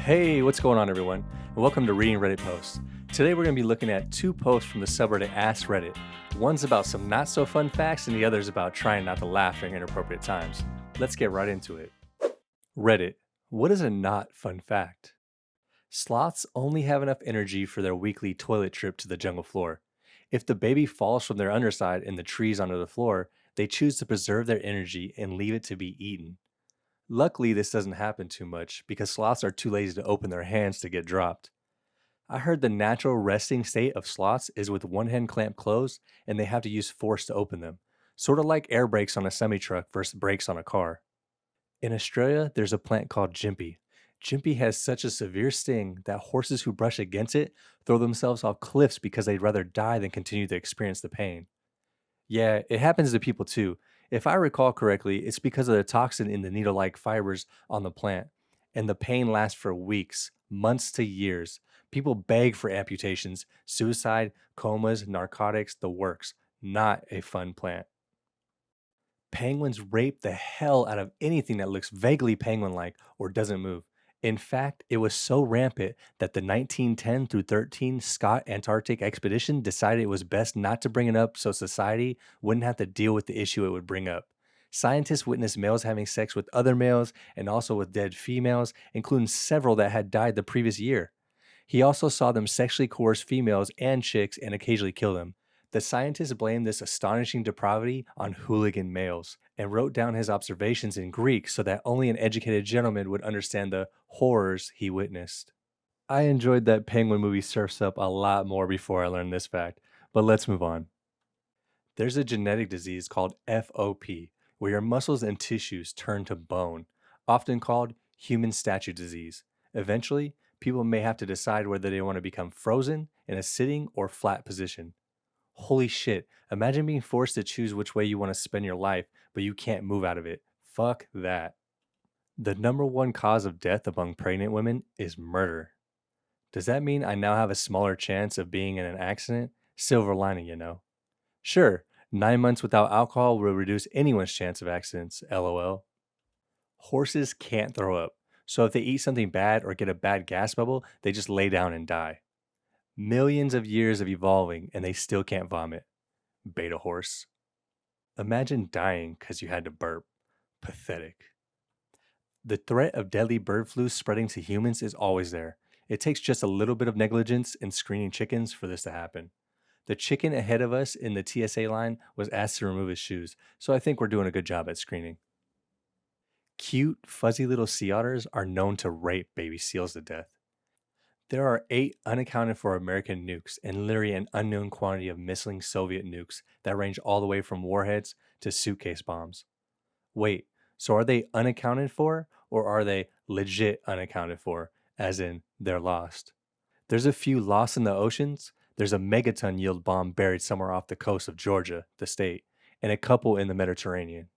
Hey, what's going on, everyone? And welcome to Reading Reddit Posts. Today, we're going to be looking at two posts from the subreddit askreddit. One's about some not so fun facts, and the other's about trying not to laugh during inappropriate times. Let's get right into it. Reddit, what is a not fun fact? Sloths only have enough energy for their weekly toilet trip to the jungle floor. If the baby falls from their underside in the trees onto the floor, they choose to preserve their energy and leave it to be eaten. Luckily, this doesn't happen too much because sloths are too lazy to open their hands to get dropped. I heard the natural resting state of sloths is with one hand clamped closed and they have to use force to open them, sort of like air brakes on a semi truck versus brakes on a car. In Australia, there's a plant called Gympie. Gympie has such a severe sting that horses who brush against it throw themselves off cliffs because they'd rather die than continue to experience the pain. Yeah, it happens to people too. If I recall correctly, it's because of the toxin in the needle like fibers on the plant, and the pain lasts for weeks, months to years. People beg for amputations, suicide, comas, narcotics, the works. Not a fun plant. Penguins rape the hell out of anything that looks vaguely penguin like or doesn't move. In fact, it was so rampant that the 1910 through 13 Scott Antarctic expedition decided it was best not to bring it up so society wouldn't have to deal with the issue it would bring up. Scientists witnessed males having sex with other males and also with dead females, including several that had died the previous year. He also saw them sexually coerce females and chicks and occasionally kill them. The scientist blamed this astonishing depravity on hooligan males and wrote down his observations in Greek so that only an educated gentleman would understand the horrors he witnessed. I enjoyed that Penguin movie Surfs Up a lot more before I learned this fact, but let's move on. There's a genetic disease called FOP, where your muscles and tissues turn to bone, often called human statue disease. Eventually, people may have to decide whether they want to become frozen in a sitting or flat position. Holy shit, imagine being forced to choose which way you want to spend your life, but you can't move out of it. Fuck that. The number one cause of death among pregnant women is murder. Does that mean I now have a smaller chance of being in an accident? Silver lining, you know. Sure, 9 months without alcohol will reduce anyone's chance of accidents, lol. Horses can't throw up, so if they eat something bad or get a bad gas bubble, they just lay down and die. Millions of years of evolving and they still can't vomit. Beta horse. Imagine dying because you had to burp. Pathetic. The threat of deadly bird flu spreading to humans is always there. It takes just a little bit of negligence in screening chickens for this to happen. The chicken ahead of us in the TSA line was asked to remove his shoes, so I think we're doing a good job at screening. Cute, fuzzy little sea otters are known to rape baby seals to death. There are 8 unaccounted for American nukes and literally an unknown quantity of missing Soviet nukes that range all the way from warheads to suitcase bombs. Wait, so are they unaccounted for or are they legit unaccounted for, as in they're lost? There's a few lost in the oceans. There's a megaton yield bomb buried somewhere off the coast of Georgia, the state, and a couple in the Mediterranean.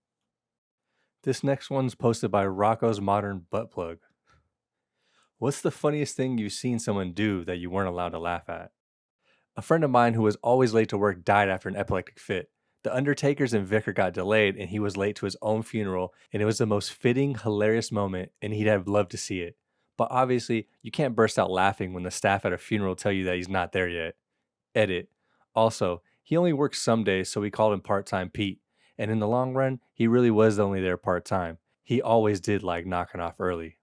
This next one's posted by Rocco's Modern Butt Plug. What's the funniest thing you've seen someone do that you weren't allowed to laugh at? A friend of mine who was always late to work died after an epileptic fit. The undertakers and vicar got delayed and he was late to his own funeral, and it was the most fitting, hilarious moment, and he'd have loved to see it. But obviously, you can't burst out laughing when the staff at a funeral tell you that he's not there yet. Edit. Also, he only works some days, so we called him Part Time Pete. And in the long run, he really was only there part time. He always did like knocking off early.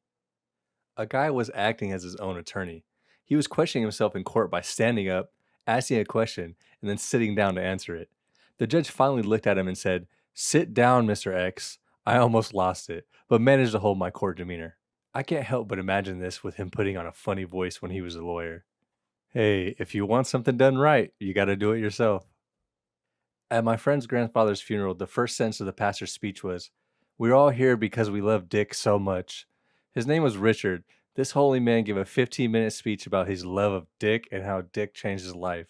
A guy was acting as his own attorney. He was questioning himself in court by standing up, asking a question, and then sitting down to answer it. The judge finally looked at him and said, "Sit down, Mr. X." I almost lost it, but managed to hold my court demeanor. I can't help but imagine this with him putting on a funny voice when he was a lawyer. Hey, if you want something done right, you gotta do it yourself. At my friend's grandfather's funeral, the first sentence of the pastor's speech was, "We're all here because we love Dick so much." His name was Richard. This holy man gave a 15-minute speech about his love of Dick and how Dick changed his life.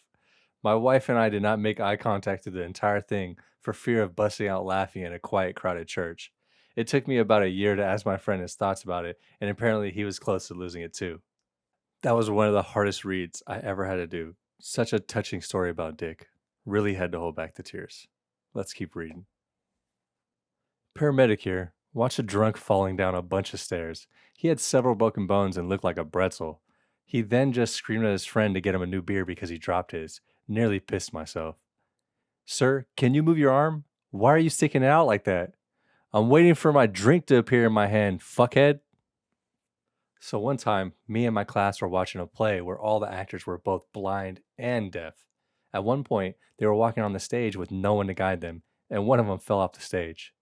My wife and I did not make eye contact through the entire thing for fear of busting out laughing in a quiet, crowded church. It took me about a year to ask my friend his thoughts about it, and apparently he was close to losing it too. That was one of the hardest reads I ever had to do. Such a touching story about Dick. Really had to hold back the tears. Let's keep reading. Paramedic here. Watch a drunk falling down a bunch of stairs. He had several broken bones and looked like a pretzel. He then just screamed at his friend to get him a new beer because he dropped his. Nearly pissed myself. Sir, can you move your arm? Why are you sticking it out like that? I'm waiting for my drink to appear in my hand, fuckhead. So one time, me and my class were watching a play where all the actors were both blind and deaf. At one point, they were walking on the stage with no one to guide them, and one of them fell off the stage.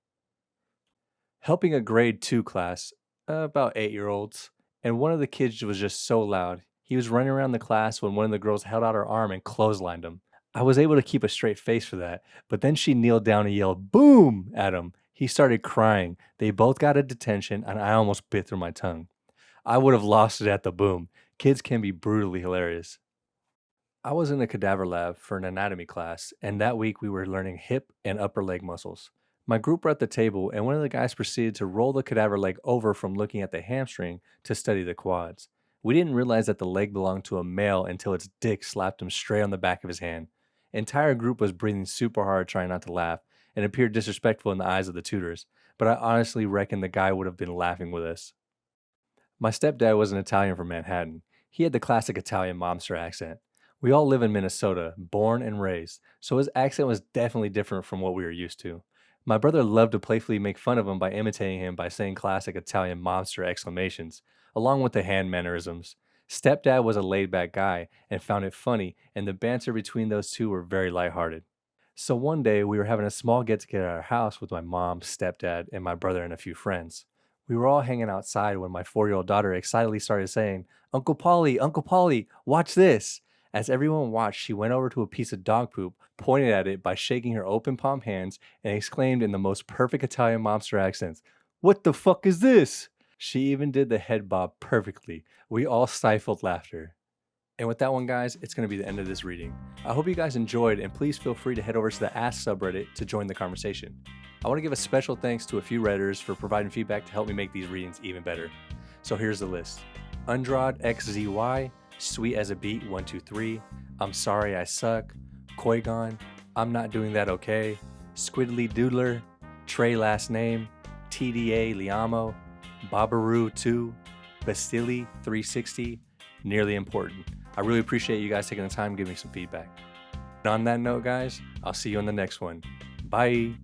Helping a grade 2 class, about 8-year-olds, and one of the kids was just so loud. He was running around the class when one of the girls held out her arm and clotheslined him. I was able to keep a straight face for that, but then she kneeled down and yelled, "Boom!" at him. He started crying. They both got a detention, and I almost bit through my tongue. I would have lost it at the boom. Kids can be brutally hilarious. I was in a cadaver lab for an anatomy class, and that week we were learning hip and upper leg muscles. My group were at the table, and one of the guys proceeded to roll the cadaver leg over from looking at the hamstring to study the quads. We didn't realize that the leg belonged to a male until its dick slapped him straight on the back of his hand. Entire group was breathing super hard, trying not to laugh, and appeared disrespectful in the eyes of the tutors, but I honestly reckon the guy would have been laughing with us. My stepdad was an Italian from Manhattan. He had the classic Italian mobster accent. We all live in Minnesota, born and raised, so his accent was definitely different from what we were used to. My brother loved to playfully make fun of him by imitating him by saying classic Italian mobster exclamations, along with the hand mannerisms. Stepdad was a laid back guy and found it funny, and the banter between those two were very lighthearted. So one day we were having a small get together at our house with my mom, stepdad, and my brother and a few friends. We were all hanging outside when my 4-year-old daughter excitedly started saying, Uncle Polly, watch this. As everyone watched, she went over to a piece of dog poop, pointed at it by shaking her open palm hands, and exclaimed in the most perfect Italian mobster accents, "What the fuck is this?" She even did the head bob perfectly. We all stifled laughter. And with that one, guys, it's going to be the end of this reading. I hope you guys enjoyed, and please feel free to head over to the Ask subreddit to join the conversation. I want to give a special thanks to a few Redditors for providing feedback to help me make these readings even better. So here's the list. Undrad XZY, Sweet as a Beat 123, I'm Sorry I Suck, Koigon, I'm Not Doing That Okay, Squidly Doodler, Trey Last Name, TDA Liamo, Babaru 2, Bastili 360, Nearly Important. I really appreciate you guys taking the time to give me some feedback. And on that note, guys, I'll see you on the next one. Bye.